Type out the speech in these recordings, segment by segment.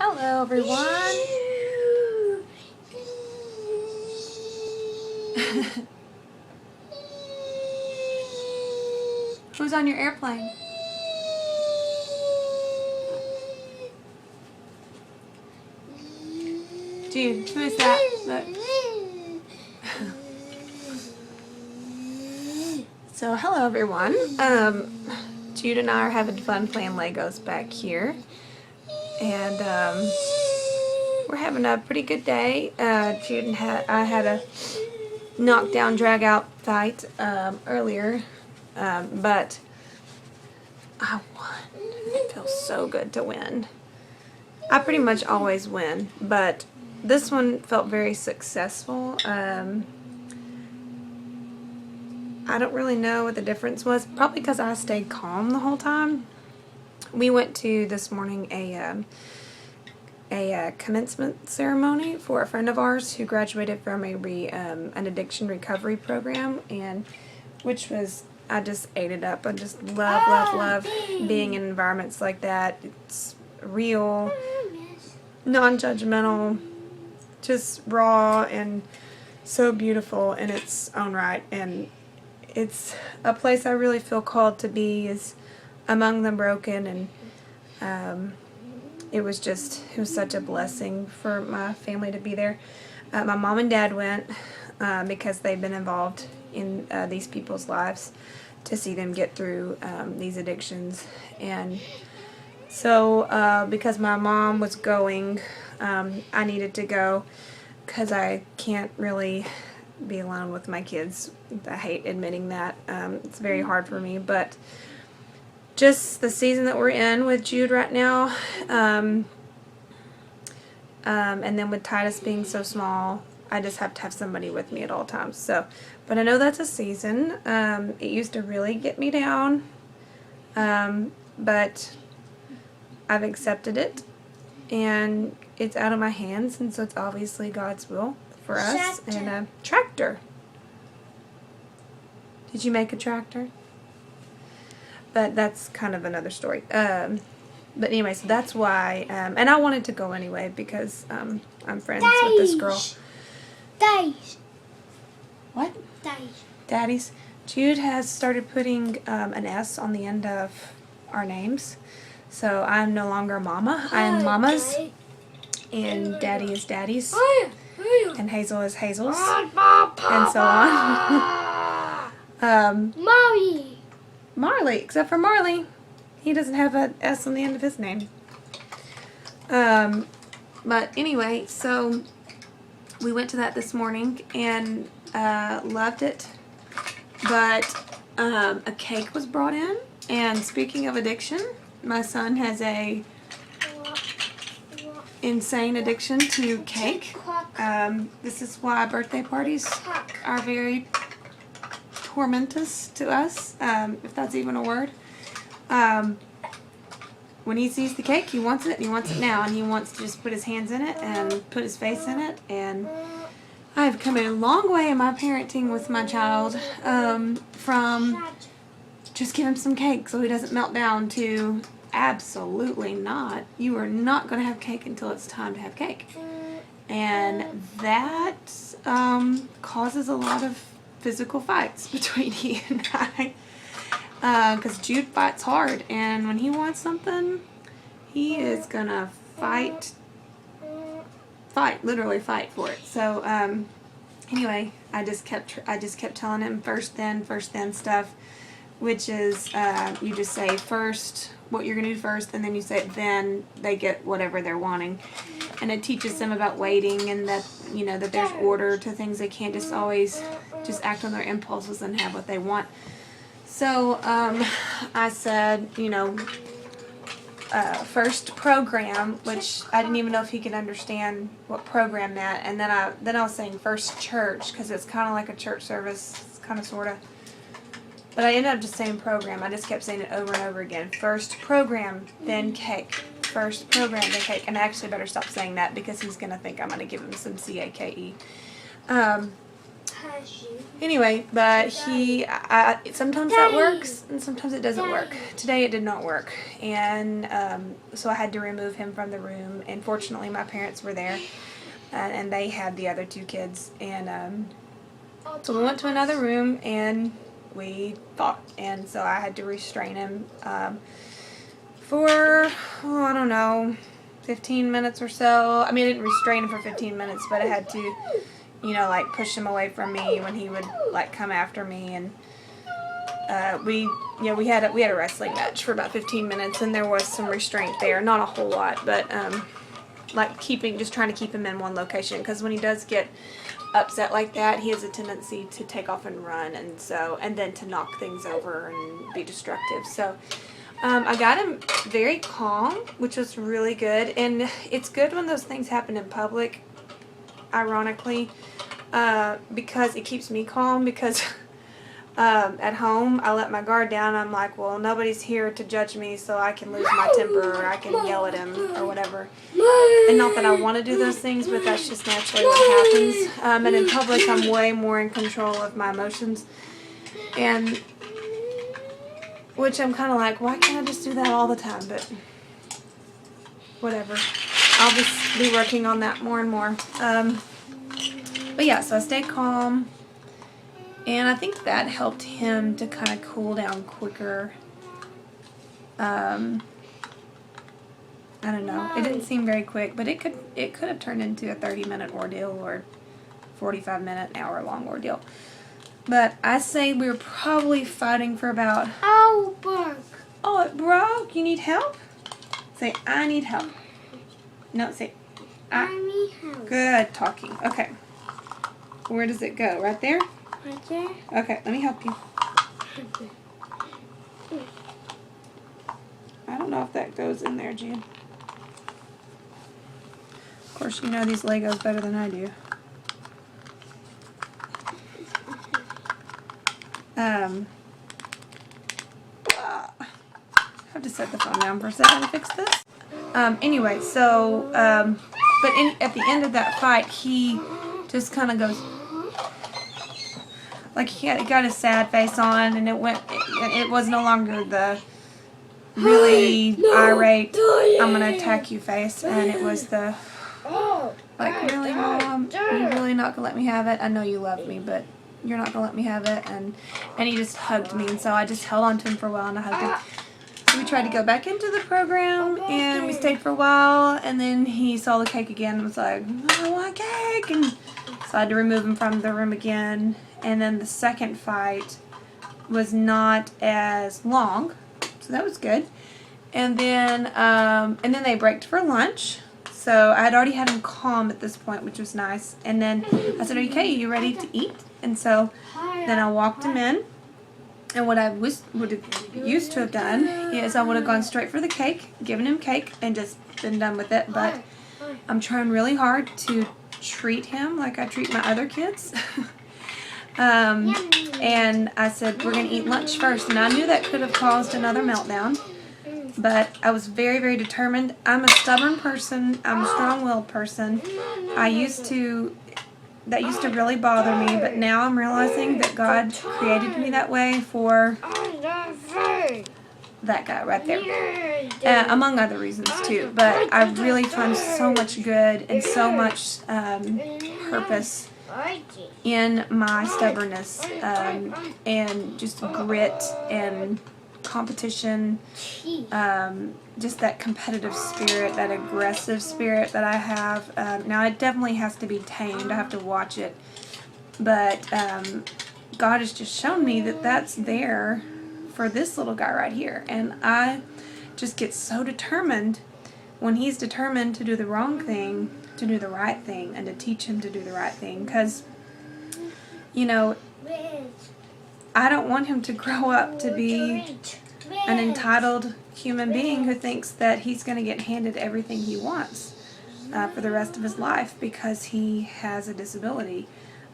Hello, everyone. Who's on your airplane? Jude, who is that? Look. So, hello, everyone. Jude and I are having fun playing Legos back here. And we're having a pretty good day. Jude and I had a knockdown, drag-out fight earlier. But I won. It feels so good to win. I pretty much always win, but this one felt very successful. I don't really know what the difference was. Probably because I stayed calm the whole time. We went to this morning a commencement ceremony for a friend of ours who graduated from an addiction recovery program, and which was, I just ate it up. I just love being in environments like that. It's real, non-judgmental, just raw and so beautiful in its own right. And it's a place I really feel called to be, is among the broken. And it was such a blessing for my family to be there. My mom and dad went because they've been involved in these people's lives, to see them get through these addictions. And so because my mom was going, I needed to go because I can't really be alone with my kids. I hate admitting that. It's very hard for me, but just the season that we're in with Jude right now, and then with Titus being so small, I just have to have somebody with me at all times. So, but I know that's a season. It used to really get me down, but I've accepted it, and it's out of my hands, and so it's obviously God's will for us. And a tractor. Did you make a tractor? But that's kind of another story. But anyway, so that's why, and I wanted to go anyway because I'm friends with this girl. Daddies. What? Daddies. Daddies. Jude has started putting an S on the end of our names. So I'm no longer Mama. I am Mama's. And Daddy is Daddy's. And Hazel is Hazel's. And so on. Marley, except for Marley. He doesn't have an S on the end of his name. But anyway, so we went to that this morning and loved it. But a cake was brought in. And speaking of addiction, my son has a insane addiction to cake. This is why birthday parties are very tormentous to us, if that's even a word. When he sees the cake, he wants it, and he wants it now, and he wants to just put his hands in it and put his face in it. And I've come a long way in my parenting with my child, from just give him some cake so he doesn't melt down, to absolutely not. You are not going to have cake until it's time to have cake. And that causes a lot of physical fights between he and I. Because Jude fights hard, and when he wants something, he is going to literally fight for it. So anyway, I just kept telling him first then stuff, which is you just say first what you're going to do first, and then you say then they get whatever they're wanting. And it teaches them about waiting, and that, you know, that there's order to things. They can't just always just act on their impulses and have what they want. So I said, you know, first program, which I didn't even know if he could understand what program meant. And then I was saying first church, because it's kind of like a church service, it's kind of sort of. But I ended up just saying program. I just kept saying it over and over again. First program, then cake. First program, then cake. And I actually better stop saying that, because he's going to think I'm going to give him some CAKE. Anyway, but sometimes that works and sometimes it doesn't work. Today it did not work, and so I had to remove him from the room. And fortunately, my parents were there, and they had the other two kids. And so we went to another room and we fought, and so I had to restrain him for I don't know, 15 minutes or so. I mean, I didn't restrain him for 15 minutes, but I had to, like push him away from me when he would like come after me. And we had a wrestling match for about 15 minutes, and there was some restraint there, not a whole lot, but like just trying to keep him in one location, because when he does get upset like that, he has a tendency to take off and run, and then to knock things over and be destructive. So I got him very calm, which was really good. And it's good when those things happen in public, ironically, because it keeps me calm, because at home I let my guard down. I'm like, well, nobody's here to judge me, so I can lose my temper, or I can yell at him or whatever. And not that I want to do those things, but that's just naturally what happens. And in public, I'm way more in control of my emotions, and which I'm kind of like, why can't I just do that all the time? But whatever. I'll just be working on that more and more. But yeah, so I stayed calm, and I think that helped him to kind of cool down quicker. I don't know. It didn't seem very quick, but it could have turned into a 30-minute ordeal or 45-minute, hour-long ordeal. But I say we were probably fighting for about... Oh, broke. Oh, it broke? You need help? Say, I need help. No, say, I need help. Good talking. Okay. Where does it go? Right there? Right there. Okay, let me help you. I don't know if that goes in there, Jan. Of course, you know these Legos better than I do. I have to set the phone down for a second to fix this. Anyway, so, but at the end of that fight, he just kind of goes, like he got a sad face on, and it was no longer the really irate, I'm gonna attack you face, and it was the, like, really, Mom, you're really not gonna let me have it? I know you love me, but you're not gonna let me have it. And he just hugged me, and so I just held on to him for a while, and I hugged him. So we tried to go back into the program, and we stayed for a while, and then he saw the cake again and was like, I want cake, and so I had to remove him from the room again. And then the second fight was not as long, so that was good. And then they braked for lunch. So I had already had him calm at this point, which was nice. And then I said, okay, are you ready to eat? And so then I walked him in. And what I would have used to have done is I would have gone straight for the cake, given him cake, and just been done with it. But I'm trying really hard to treat him like I treat my other kids. And I said, we're going to eat lunch first. And I knew that could have caused another meltdown. But I was very, very determined. I'm a stubborn person. I'm a strong-willed person. That used to really bother me, but now I'm realizing that God created me that way for that guy right there. Among other reasons, too. But I really find so much good and so much purpose in my stubbornness, and just grit and competition, just that competitive spirit, that aggressive spirit that I have. Now it definitely has to be tamed. I have to watch it, but God has just shown me that that's there for this little guy right here, and I just get so determined when he's determined to do the wrong thing, to do the right thing, and to teach him to do the right thing, because I don't want him to grow up to be an entitled human being who thinks that he's going to get handed everything he wants for the rest of his life because he has a disability.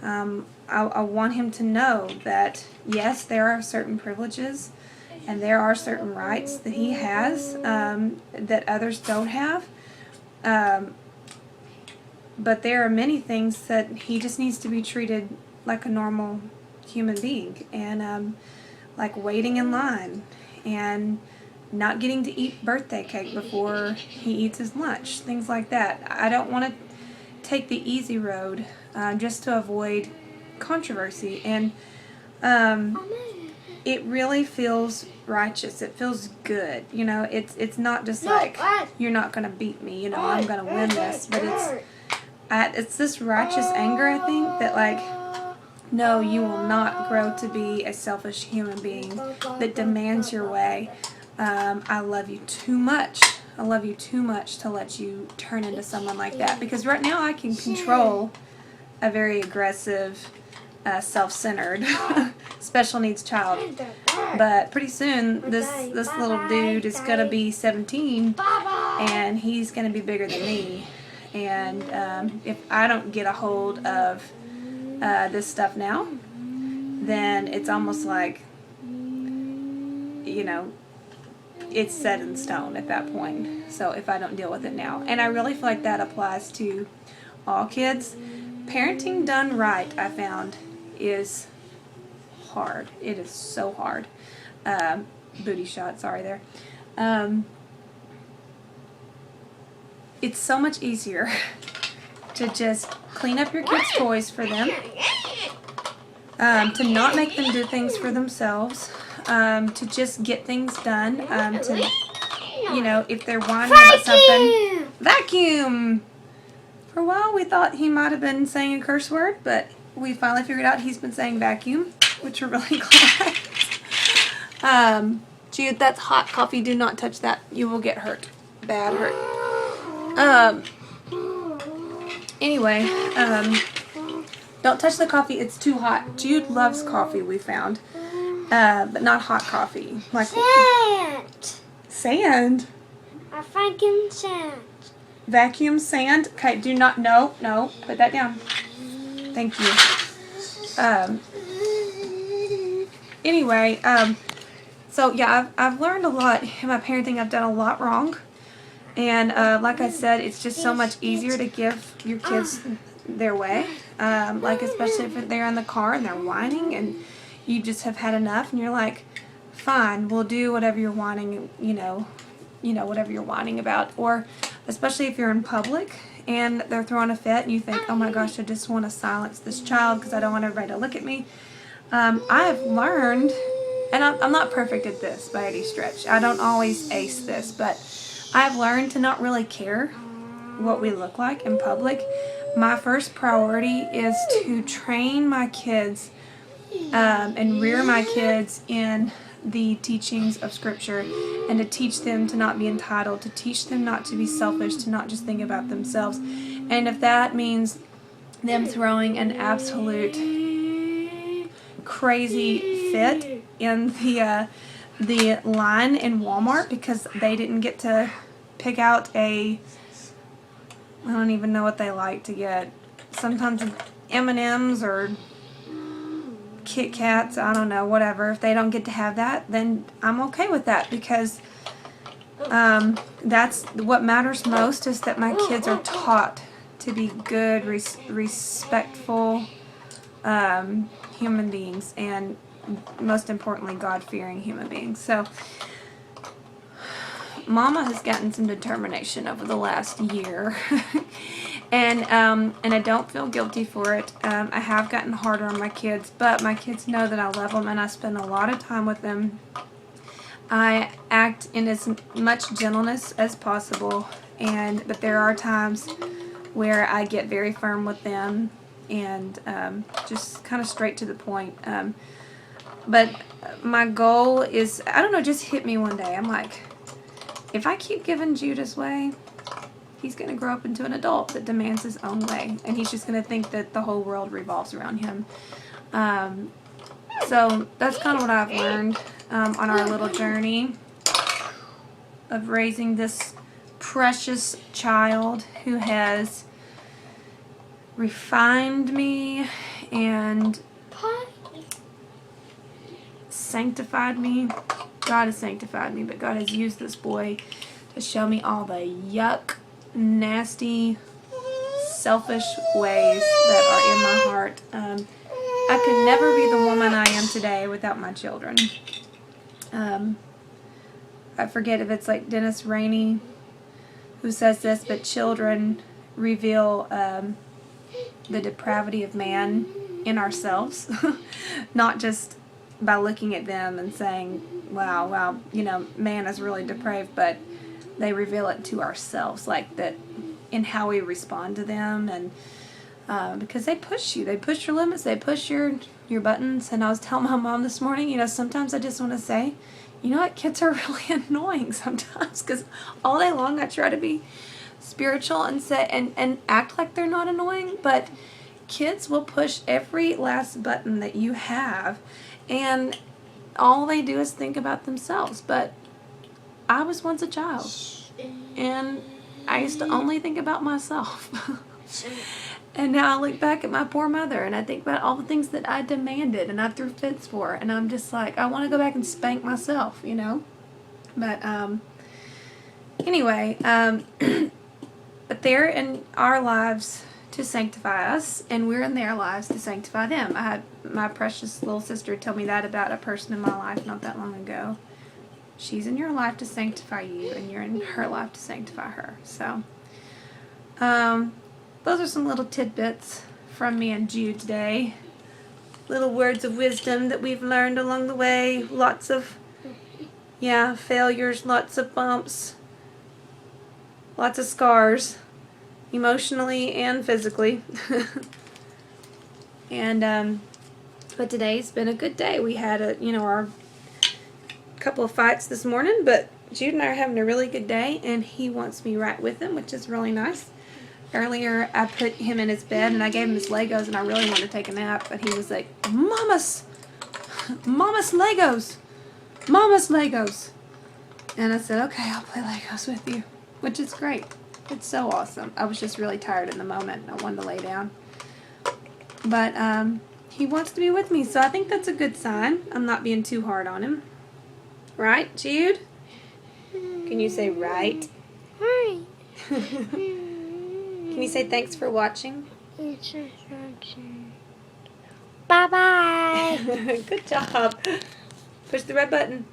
I want him to know that, yes, there are certain privileges and there are certain rights that he has that others don't have. But there are many things that he just needs to be treated like a normal human being, and like waiting in line and not getting to eat birthday cake before he eats his lunch, things like that. I don't want to take the easy road just to avoid controversy, and it really feels righteous. It feels good. You know, it's not just like, you're not going to beat me, you know, I'm going to win this, but it's this righteous anger, I think, that like, no, you will not grow to be a selfish human being that demands your way. I love you too much. I love you too much to let you turn into someone like that. Because right now I can control a very aggressive, self-centered, special needs child. But pretty soon this little dude is going to be 17 and he's going to be bigger than me. And if I don't get a hold of this stuff now, then it's almost like, you know, it's set in stone at that point. So if I don't deal with it now. And I really feel like that applies to all kids. Parenting done right, I found, is hard. It is so hard. Booty shot, sorry there. It's so much easier to just clean up your kids' toys for them, to not make them do things for themselves, to just get things done, to, you know, if they're whining about something, vacuum! For a while we thought he might have been saying a curse word, but we finally figured out he's been saying vacuum, which we're really glad. Jude, that's hot coffee. Do not touch that. You will get hurt. Bad hurt. Anyway, don't touch the coffee. It's too hot. Jude loves coffee, we found. But not hot coffee. Like Sand. Sand? I fucking sand. Vacuum sand? Okay, do not, no, put that down. Thank you. Anyway, so yeah, I've learned a lot in my parenting. I've done a lot wrong. And like I said, it's just so much easier to give your kids their way. Like especially if they're in the car and they're whining and you just have had enough and you're like, fine, we'll do whatever you're whining, you know, whatever you're whining about. Or especially if you're in public and they're throwing a fit and you think, oh my gosh, I just want to silence this child because I don't want everybody to look at me. I have learned, and I'm not perfect at this by any stretch. I don't always ace this, but I've learned to not really care what we look like in public. My first priority is to train my kids and rear my kids in the teachings of Scripture, and to teach them to not be entitled, to teach them not to be selfish, to not just think about themselves. And if that means them throwing an absolute crazy fit in the line in Walmart because they didn't get to pick out I don't even know what they like to get. Sometimes M&Ms or Kit Kats, I don't know, whatever. If they don't get to have that, then I'm okay with that, because that's what matters most, is that my kids are taught to be good, respectful human beings, and most importantly, God-fearing human beings. So Mama has gotten some determination over the last year, and I don't feel guilty for it. I have gotten harder on my kids, but my kids know that I love them and I spend a lot of time with them. I act in as much gentleness as possible, but there are times where I get very firm with them and just kind of straight to the point. But my goal is, I don't know, just hit me one day. I'm like, if I keep giving Jude his way, he's going to grow up into an adult that demands his own way. And he's just going to think that the whole world revolves around him. So that's kind of what I've learned on our little journey of raising this precious child who has refined me and sanctified me. God has sanctified me, but God has used this boy to show me all the yuck, nasty, selfish ways that are in my heart. I could never be the woman I am today without my children. I forget if it's like Dennis Rainey who says this, but children reveal the depravity of man in ourselves, not just by looking at them and saying, wow, man is really depraved, but they reveal it to ourselves, like that in how we respond to them, and because they push you, they push your limits, they push your buttons. And I was telling my mom this morning, sometimes I just want to say, you know what, kids are really annoying sometimes, because all day long I try to be spiritual and say and act like they're not annoying, but kids will push every last button that you have, and all they do is think about themselves. But I was once a child, and I used to only think about myself. And now I look back at my poor mother, and I think about all the things that I demanded and I threw fits for, and I'm just like, I want to go back and spank myself, But anyway, but they're in our lives to sanctify us, and we're in their lives to sanctify them. I had my precious little sister tell me that about a person in my life not that long ago. She's in your life to sanctify you, and you're in her life to sanctify her. So, those are some little tidbits from me and Jude today. Little words of wisdom that we've learned along the way. Lots of, failures, lots of bumps, lots of scars, emotionally and physically. And, but today's been a good day. We had our couple of fights this morning, but Jude and I are having a really good day, and he wants me right with him, which is really nice. Earlier, I put him in his bed, and I gave him his Legos, and I really wanted to take a nap, but he was like, Mama's Legos! Mama's Legos! And I said, okay, I'll play Legos with you, which is great. It's so awesome. I was just really tired in the moment. I wanted to lay down. But he wants to be with me, so I think that's a good sign. I'm not being too hard on him. Right, Jude? Can you say right? Hi. Can you say thanks for watching? Bye-bye. Good job. Push the red button.